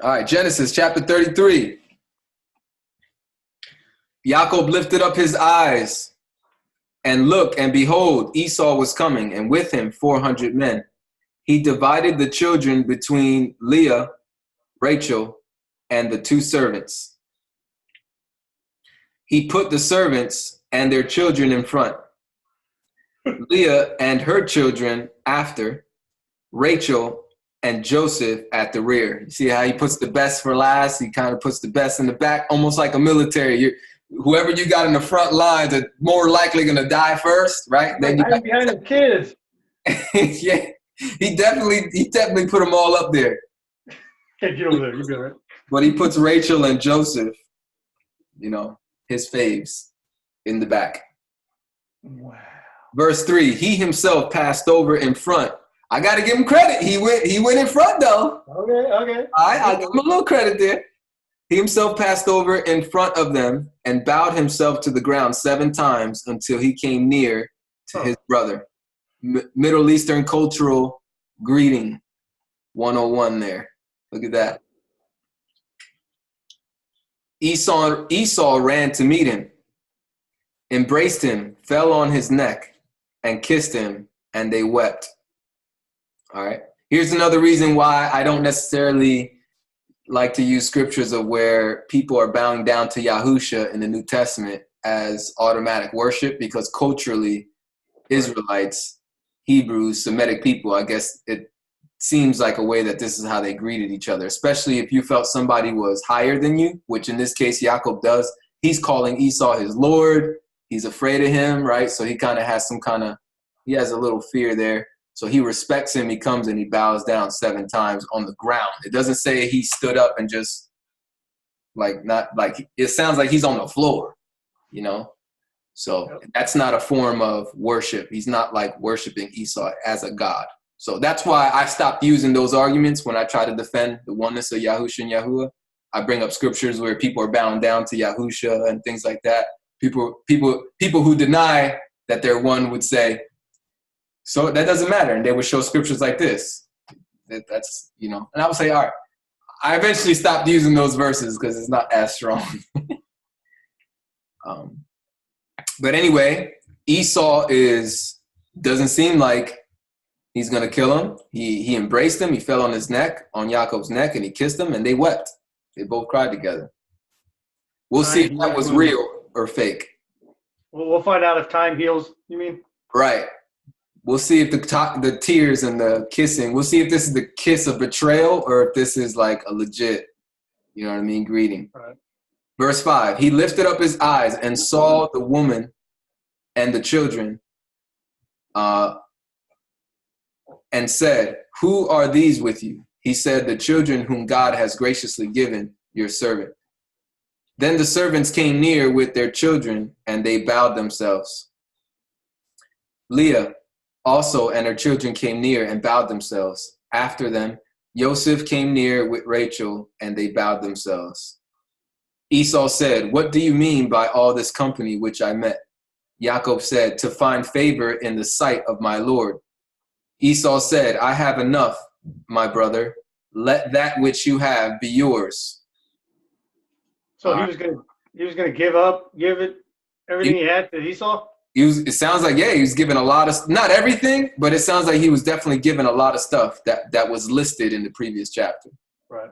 All right, Genesis chapter 33. Yacob lifted up his eyes and looked, and behold, Esau was coming, and with him 400 men. He divided the children between Leah, Rachel, and the two servants. He put the servants and their children in front, Leah and her children after, Rachel and Joseph at the rear. You see how he puts the best for last? He kind of puts the best in the back, almost like a military. Whoever you got in the front lines are more likely going to die first, right? Then you got behind the kids. Yeah, he definitely put them all up there. Can't get over there. You be all right. But he puts Rachel and Joseph, his faves, in the back. Wow. Verse 3, he himself passed over in front. I got to give him credit. He went in front, though. Okay. I'll give him a little credit there. He himself passed over in front of them and bowed himself to the ground 7 times until he came near to his brother. Middle Eastern cultural greeting 101 there. Look at that. Esau ran to meet him, embraced him, fell on his neck, and kissed him, and they wept. All right. Here's another reason why I don't necessarily like to use scriptures of where people are bowing down to Yahusha in the New Testament as automatic worship, because culturally, Israelites, Hebrews, Semitic people, I guess it seems like a way that this is how they greeted each other, especially if you felt somebody was higher than you, which in this case, Yacob does. He's calling Esau his Lord. He's afraid of him, right? So he kind of has he has a little fear there. So he respects him. He comes and he bows down 7 times on the ground. It doesn't say he stood up and just it sounds like he's on the floor, So that's not a form of worship. He's not like worshiping Esau as a god. So that's why I stopped using those arguments when I try to defend the oneness of Yahusha and Yahuwah. I bring up scriptures where people are bowing down to Yahusha and things like that. People who deny that they're one would say, so that doesn't matter. And they would show scriptures like this. That's, and I would say, all right, I eventually stopped using those verses because it's not as strong. But anyway, Esau doesn't seem like he's going to kill him. He embraced him. He fell on his neck, on Jacob's neck, and he kissed him, and they wept. They both cried together. We'll see if that was real or fake. Well, we'll find out if time heals, you mean? Right. We'll see if the tears and the kissing, we'll see if this is the kiss of betrayal or if this is like a legit, greeting. Right. Verse 5, he lifted up his eyes and saw the woman and the children and said, who are these with you? He said, the children whom God has graciously given your servant. Then the servants came near with their children and they bowed themselves. Leah also and her children came near and bowed themselves. After them, Joseph came near with Rachel, and they bowed themselves. Esau said, what do you mean by all this company which I met? Yacob said, to find favor in the sight of my Lord. Esau said, I have enough, my brother. Let that which you have be yours. So he was gonna give everything he had to Esau? It sounds like, he was given a lot of, not everything, but it sounds like he was definitely given a lot of stuff that was listed in the previous chapter. Right.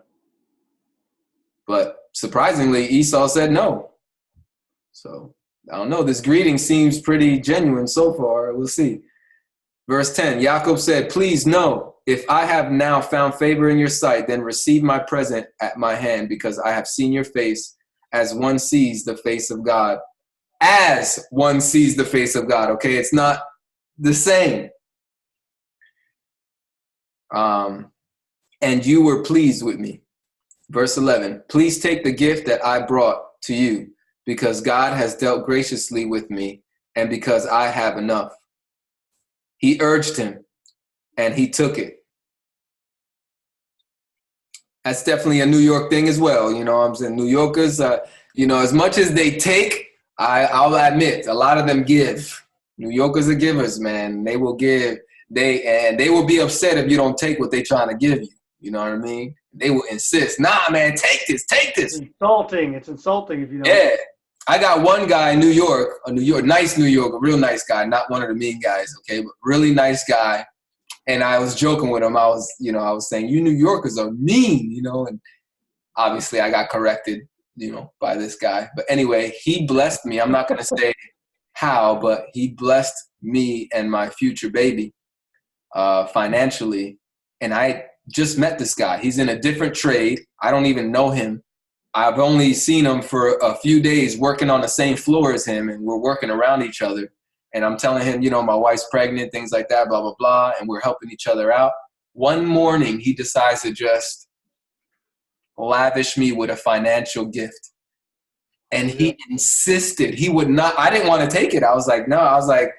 But surprisingly, Esau said no. So I don't know. This greeting seems pretty genuine so far. We'll see. Verse 10, Yacob said, please no, if I have now found favor in your sight, then receive my present at my hand, because I have seen your face as one sees the face of God. As one sees the face of God, okay? It's not the same. And you were pleased with me. Verse 11, please take the gift that I brought to you, because God has dealt graciously with me, and because I have enough. He urged him, and he took it. That's definitely a New York thing as well. I'm saying? New Yorkers, as much as they take, I'll admit, a lot of them give. New Yorkers are givers, man. They will give. They will be upset if you don't take what they're trying to give you. You know what I mean? They will insist, nah, man, take this, take this. It's insulting if you don't. Yeah. I got one guy in New York, nice New York, a real nice guy, not one of the mean guys, okay, but really nice guy. And I was joking with him. I was saying, you New Yorkers are mean, and obviously I got corrected, by this guy. But anyway, he blessed me. I'm not going to say how, but he blessed me and my future baby financially. And I just met this guy. He's in a different trade. I don't even know him. I've only seen him for a few days working on the same floor as him, and we're working around each other. And I'm telling him, my wife's pregnant, things like that, blah, blah, blah, and we're helping each other out. One morning, he decides to just lavish me with a financial gift. And he insisted he would not. I didn't want to take it. I was like, no. I was like,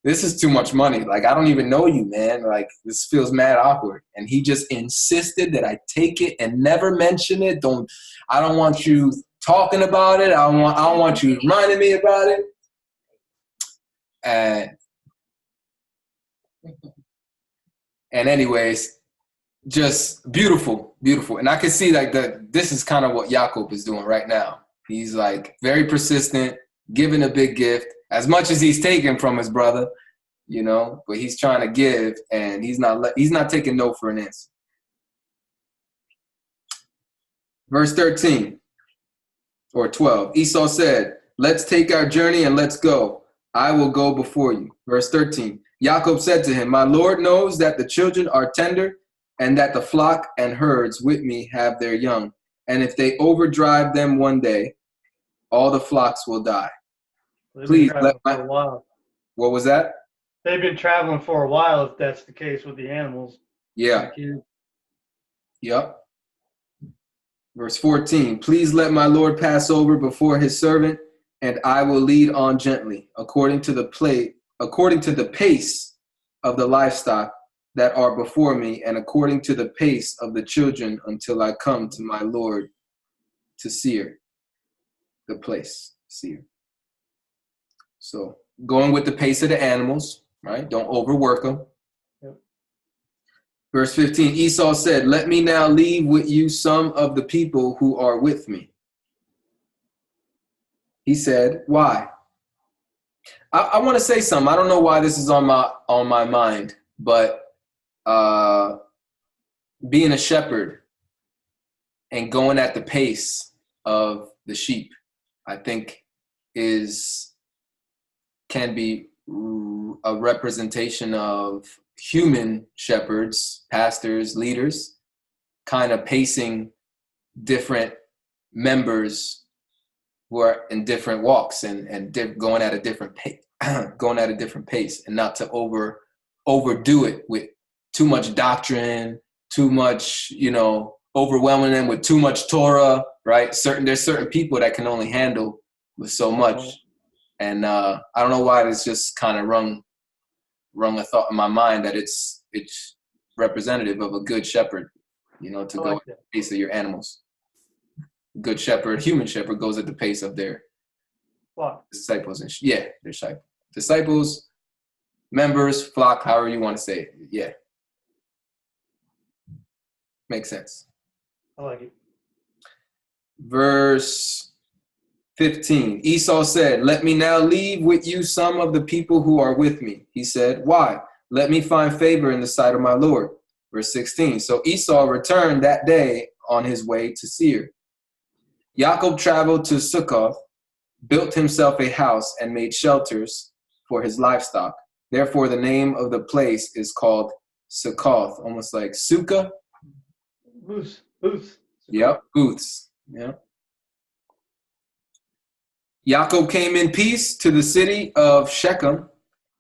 this is too much money. Like, I don't even know you, man. Like, this feels mad awkward. And he just insisted that I take it and never mention it. I don't want you talking about it. I don't want you reminding me about it. And anyways, just beautiful, beautiful. And I can see like this is kind of what Yacob is doing right now. He's like very persistent, giving a big gift, as much as he's taking from his brother, but he's trying to give, and he's not taking no for an answer. Verse 13 or 12, Esau said, let's take our journey and let's go. I will go before you. Verse 13, Yacob said to him, my Lord knows that the children are tender and that the flock and herds with me have their young. And if they overdrive them one day, all the flocks will die. Please let my... For a while. What was that? They've been traveling for a while, if that's the case with the animals. Yeah. Yep. Verse 14, please let my Lord pass over before his servant, and I will lead on gently, according to the pace of the livestock that are before me, and according to the pace of the children, until I come to my Lord to Seir, the place, Seir. So going with the pace of the animals, right? Don't overwork them. Yep. Verse 15, Esau said, let me now leave with you some of the people who are with me. He said, why? I want to say something. I don't know why this is on my mind, but being a shepherd and going at the pace of the sheep, I think can be a representation of human shepherds, pastors, leaders, kind of pacing different members who are in different walks and going at a different pace, and not to overdo it with too much doctrine, too much, overwhelming them with too much Torah, right? There's certain people that can only handle with so much. And I don't know why it's just kind of rung a thought in my mind that it's representative of a good shepherd, to go at the pace of your animals. Good shepherd, human shepherd, goes at the pace of their disciples. Their disciples, members, flock, however you want to say it. Yeah. Makes sense. I like it. Verse 15, Esau said, let me now leave with you some of the people who are with me. He said, why? Let me find favor in the sight of my Lord. Verse 16, so Esau returned that day on his way to Seir. Yacob traveled to Succoth, built himself a house, and made shelters for his livestock. Therefore, the name of the place is called Succoth, almost like Sukkah. Booths. Yep, booths. Yep. Yacob came in peace to the city of Shechem,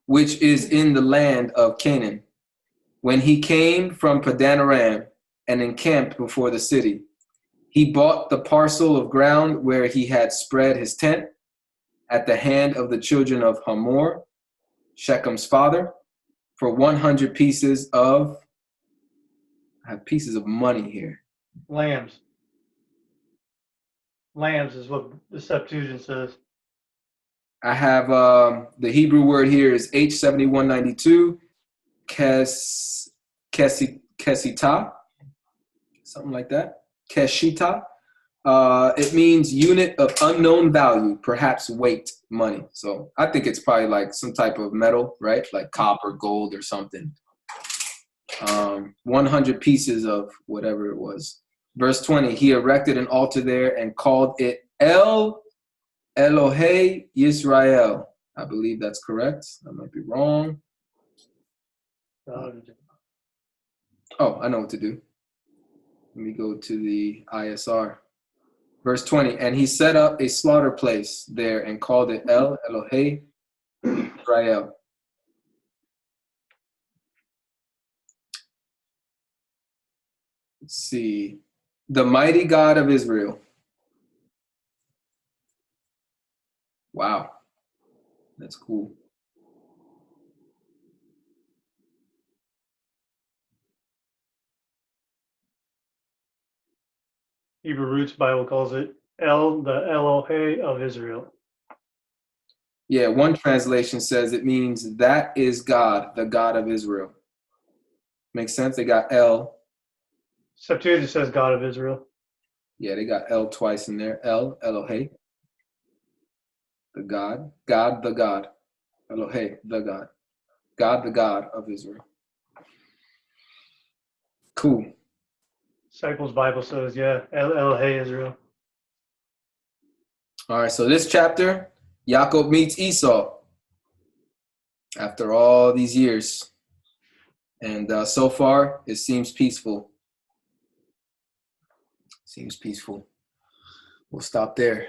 which is in the land of Canaan, when he came from Padan Aram and encamped before the city. He bought the parcel of ground where he had spread his tent at the hand of the children of Hamor, Shechem's father, for 100 pieces of, I have pieces of money here. Lambs. Lambs is what the Septuagint says. I have the Hebrew word here is H7192, kesita. something like that. Keshita. It means unit of unknown value, perhaps weight, money. So I think it's probably like some type of metal, right? Like copper, gold, or something. 100 pieces of whatever it was. Verse 20, he erected an altar there and called it El Elohe Yisrael. I believe that's correct. I might be wrong. Oh, I know what to do. Let me go to the ISR. Verse 20, and he set up a slaughter place there and called it El Elohe Israel. Let's see. The mighty God of Israel. Wow. That's cool. Hebrew Roots Bible calls it El, the Elohe of Israel. Yeah, one translation says it means that is God, the God of Israel. Makes sense? They got El. Septuagint says God of Israel. Yeah, they got El twice in there. El, Elohe. The God. God, the God. Elohe, the God. God, the God of Israel. Cool. Disciples Bible says, yeah, El Elohe Israel. All right, so this chapter, Yacob meets Esau after all these years. And so far, it seems peaceful. Seems peaceful. We'll stop there.